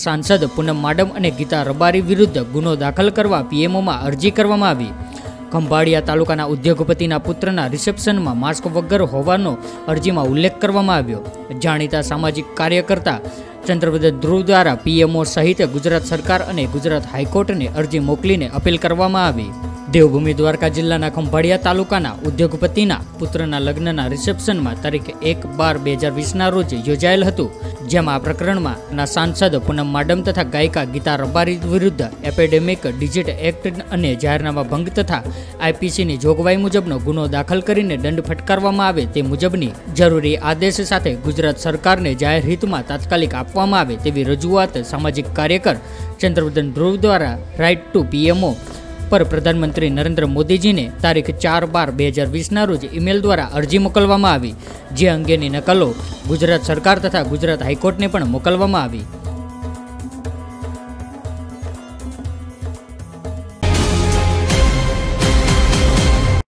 सांसद पूनम माडम और गीता रबारी विरुद्ध गुनो दाखल करवा पीएमओ में अरजी करवामां आवी। खंभाळिया तालुकाना उद्योगपतिना पुत्रना रिसेप्शन में मास्क वगर होवानो अरजी में उल्लेख करवामां आव्यो। जाणीता सामाजिक कार्यकर्ता चंद्रवदन ध्रुव द्वारा पीएमओ सहित गुजरात सरकार और गुजरात हाईकोर्ट ने अरजी मोकलीने अपील करवामां आवी। देवभूमि द्वारका जिल्लाना खंभाळिया तालुकाना उद्योगपतिना पुत्रना लग्नना रिसेप्शन में तारीख 1/12/2020 रोज योजायेल हतुं, जेमां आ प्रकरणमां सांसद पूनम माडम तथा गायिका गीता रबारी विरुद्ध एपिडेमिक डिजीज एक्ट अने जाहेरनामा भंग तथा आईपीसी जोगवाई मुजबनो गुनो दाखल करीने दंड फटकारवामां आवे ते मुजबनी जरूरी आदेश साथे गुजरात सरकारने जाहेर हितमां तात्कालिक आपवामां आवे तेवी रजूआत सामाजिक कार्यकर चंद्रवदन ध्रुव द्वारा राइट टू पीएमओ पर प्रधानमंत्री नरेंद्र मोदी जी ने तारीख 4/12/2020 रोज ईमेल द्वारा अरजी मोकलवामां आवी, जे अंगेनी नकलो गुजरात सरकार तथा गुजरात हाईकोर्ट ने पण मोकलवामां आवी।